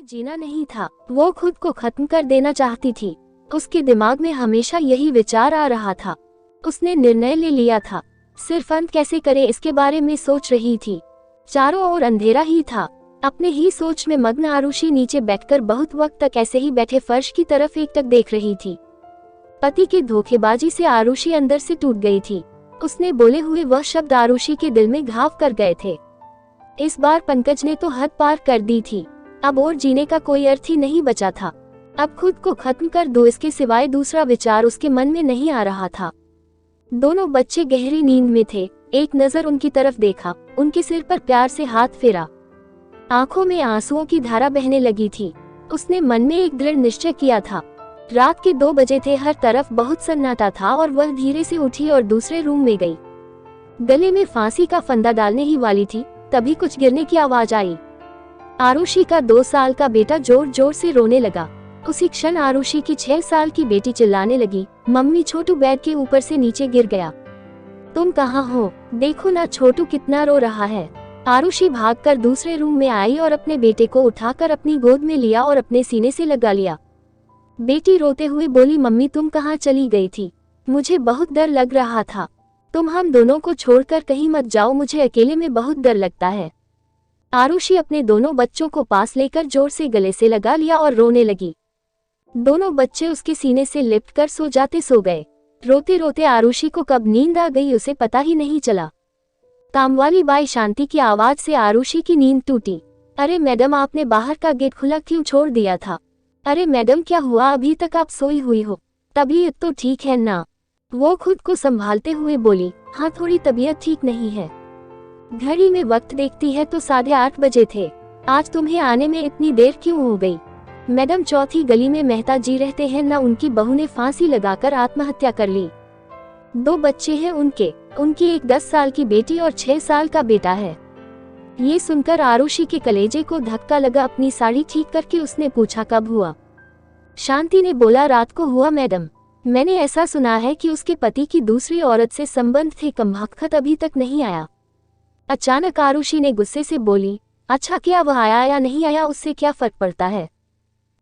जीना नहीं था, वो खुद को खत्म कर देना चाहती थी। उसके दिमाग में हमेशा यही विचार आ रहा था। उसने निर्णय ले लिया था, सिर्फ अंत कैसे करे इसके बारे में सोच रही थी। चारों ओर अंधेरा ही था। अपने ही सोच में मग्न आरुषि नीचे बैठकर बहुत वक्त तक ऐसे ही बैठे फर्श की तरफ एकटक देख रही थी। पति की धोखेबाजी से आरुषि अंदर से टूट गई थी। उसने बोले हुए वह शब्द आरुषि के दिल में घाव कर गए थे। इस बार पंकज ने तो हद पार कर दी थी। अब और जीने का कोई अर्थ ही नहीं बचा था। अब खुद को खत्म कर दो, इसके सिवाय दूसरा विचार उसके मन में नहीं आ रहा था। दोनों बच्चे गहरी नींद में थे। एक नजर उनकी तरफ देखा, उनके सिर पर प्यार से हाथ फेरा। आंखों में आंसुओं की धारा बहने लगी थी। उसने मन में एक दृढ़ निश्चय किया था। रात के 2 बजे थे, हर तरफ बहुत सन्नाटा था और वह धीरे से उठी और दूसरे रूम में गई। गले में फांसी का फंदा डालने ही वाली थी, तभी कुछ गिरने की आवाज आई। आरुषि का 2 साल का बेटा जोर जोर से रोने लगा। उसी क्षण आरुषि की 6 साल की बेटी चिल्लाने लगी, मम्मी छोटू बेड के ऊपर से नीचे गिर गया। तुम कहाँ हो? देखो ना छोटू कितना रो रहा है। आरुषि भागकर दूसरे रूम में आई और अपने बेटे को उठाकर अपनी गोद में लिया और अपने सीने से लगा लिया। बेटी रोते हुए बोली, मम्मी तुम कहाँ चली गई थी? मुझे बहुत डर लग रहा था। तुम हम दोनों को छोड़कर कहीं मत जाओ, मुझे अकेले में बहुत डर लगता है। आरुषि अपने दोनों बच्चों को पास लेकर जोर से गले से लगा लिया और रोने लगी। दोनों बच्चे उसके सीने से लिपटकर सो जाते सो गए। रोते रोते आरुषि को कब नींद आ गई उसे पता ही नहीं चला। कामवाली बाई शांति की आवाज से आरुषि की नींद टूटी। अरे मैडम, आपने बाहर का गेट खुला क्यों छोड़ दिया था? अरे मैडम क्या हुआ, अभी तक आप सोई हुई हो? तबीयत तो ठीक है ना? वो खुद को संभालते हुए बोली, हाँ थोड़ी तबीयत ठीक नहीं है। घड़ी में वक्त देखती है तो 8:30 बजे थे। आज तुम्हें आने में इतनी देर क्यों हो गई? मैडम चौथी गली में मेहता जी रहते हैं ना, उनकी बहू ने फांसी लगाकर आत्महत्या कर ली। 2 बच्चे हैं उनकी एक 10 साल की बेटी और 6 साल का बेटा है। ये सुनकर आरुषि के कलेजे को धक्का लगा। अपनी साड़ी ठीक करके उसने पूछा, कब हुआ? शांति ने बोला, रात को हुआ मैडम। मैंने ऐसा सुना है कि उसके पति की दूसरी औरत से संबंध थे, कमबख्त अभी तक नहीं आया। अचानक आरुषि ने गुस्से से बोली, अच्छा क्या वह आया या नहीं आया उससे क्या फर्क पड़ता है?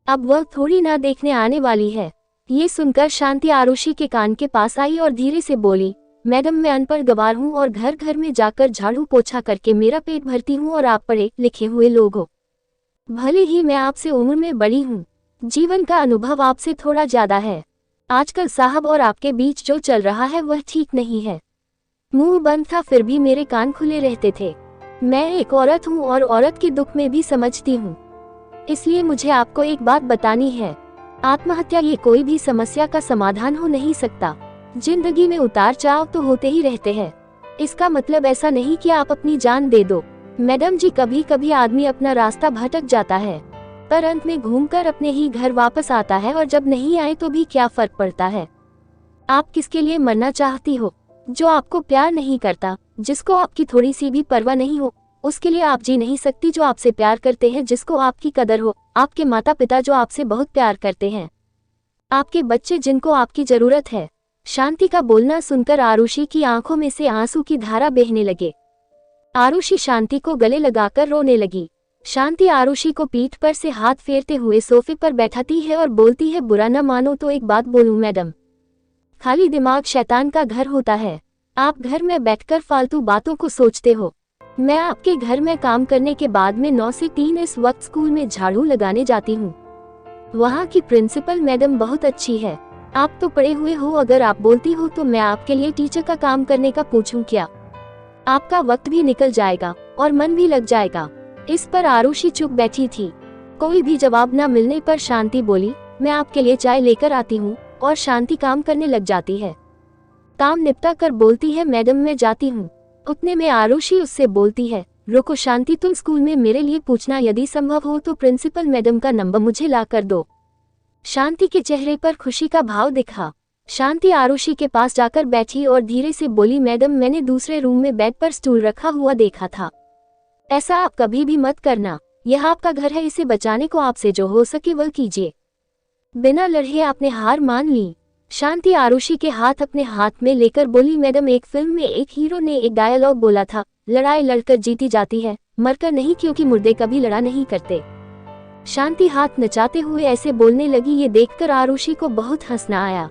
अब वह थोड़ी ना देखने आने वाली है। ये सुनकर शांति आरुषि के कान के पास आई और धीरे से बोली, मैडम मैं अनपढ़ गवार हूँ और घर घर में जाकर झाड़ू पोछा करके मेरा पेट भरती हूँ और आप पढ़े लिखे हुए लोग हो। भले ही मैं आपसे उम्र में बड़ी हूँ, जीवन का अनुभव आपसे थोड़ा ज्यादा है। आजकल साहब और आपके बीच जो चल रहा है वह ठीक नहीं है। मुंह बंद था फिर भी मेरे कान खुले रहते थे। मैं एक औरत हूँ और औरत के दुख में भी समझती हूँ, इसलिए मुझे आपको एक बात बतानी है। आत्महत्या ये कोई भी समस्या का समाधान हो नहीं सकता। जिंदगी में उतार चढ़ाव तो होते ही रहते हैं। इसका मतलब ऐसा नहीं कि आप अपनी जान दे दो। मैडम जी, कभी कभी आदमी अपना रास्ता भटक जाता है पर अंत में घूमकर अपने ही घर वापस आता है, और जब नहीं आए तो भी क्या फर्क पड़ता है? आप किसके लिए मरना चाहती हो? जो आपको प्यार नहीं करता, जिसको आपकी थोड़ी सी भी परवाह नहीं हो, उसके लिए आप जी नहीं सकती। जो आपसे प्यार करते हैं, जिसको आपकी कदर हो, आपके माता पिता जो आपसे बहुत प्यार करते हैं, आपके बच्चे जिनको आपकी जरूरत है। शांति का बोलना सुनकर आरुषि की आंखों में से आंसू की धारा बहने लगे। आरुषि शांति को गले लगाकर रोने लगी। शांति आरुषि को पीठ पर से हाथ फेरते हुए सोफे पर बैठाती है और बोलती है, बुरा न मानो तो एक बात बोलूं मैडम, खाली दिमाग शैतान का घर होता है। आप घर में बैठकर फालतू बातों को सोचते हो। मैं आपके घर में काम करने के बाद में 9 से 3 इस वक्त स्कूल में झाड़ू लगाने जाती हूँ। वहाँ की प्रिंसिपल मैडम बहुत अच्छी है। आप तो पढ़े हुए हो, अगर आप बोलती हो तो मैं आपके लिए टीचर का काम करने का पूछूं क्या? आपका वक्त भी निकल जाएगा और मन भी लग जाएगा। इस पर आरुषि चुप बैठी थी। कोई भी जवाब न मिलने पर शांति बोली, मैं आपके लिए चाय लेकर आती हूँ, और शांति काम करने लग जाती है। काम निपटा कर बोलती है, मैडम मैं जाती हूँ। उतने में आरुषि उससे बोलती है, रुको शांति, तुम स्कूल में मेरे लिए पूछना, यदि संभव हो तो प्रिंसिपल मैडम का नंबर मुझे ला कर दो। शांति के चेहरे पर खुशी का भाव दिखा। शांति आरुषि के पास जाकर बैठी और धीरे से बोली, मैडम मैंने दूसरे रूम में बेड पर स्टूल रखा हुआ देखा था। ऐसा आप कभी भी मत करना, यह आपका घर है, इसे बचाने को आपसे जो हो सके वह कीजिए। बिना लड़े आपने हार मान ली। शांति आरुषि के हाथ अपने हाथ में लेकर बोली, मैडम एक फिल्म में एक हीरो ने एक डायलॉग बोला था, लड़ाई लड़कर जीती जाती है, मरकर नहीं, क्योंकि मुर्दे कभी लड़ा नहीं करते। शांति हाथ नचाते हुए ऐसे बोलने लगी। ये देखकर आरुषि को बहुत हंसना आया।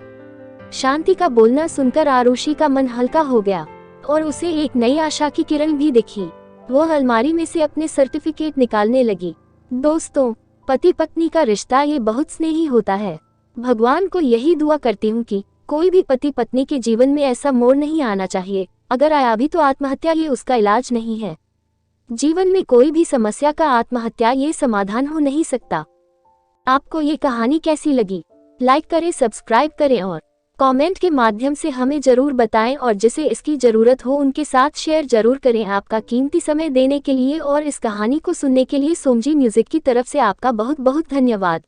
शांति का बोलना सुनकर आरुषि का मन हल्का हो गया और उसे एक नई आशा की किरण भी दिखी। वो अलमारी में से अपने सर्टिफिकेट निकालने लगी। दोस्तों, पति पत्नी का रिश्ता ये बहुत स्नेही होता है। भगवान को यही दुआ करती हूँ कि कोई भी पति पत्नी के जीवन में ऐसा मोड़ नहीं आना चाहिए। अगर आया भी तो आत्महत्या ये उसका इलाज नहीं है। जीवन में कोई भी समस्या का आत्महत्या ये समाधान हो नहीं सकता। आपको ये कहानी कैसी लगी? लाइक करें, सब्सक्राइब करें और कमेंट के माध्यम से हमें जरूर बताएं और जिसे इसकी जरूरत हो उनके साथ शेयर जरूर करें। आपका कीमती समय देने के लिए और इस कहानी को सुनने के लिए सोमजी म्यूजिक की तरफ से आपका बहुत बहुत धन्यवाद।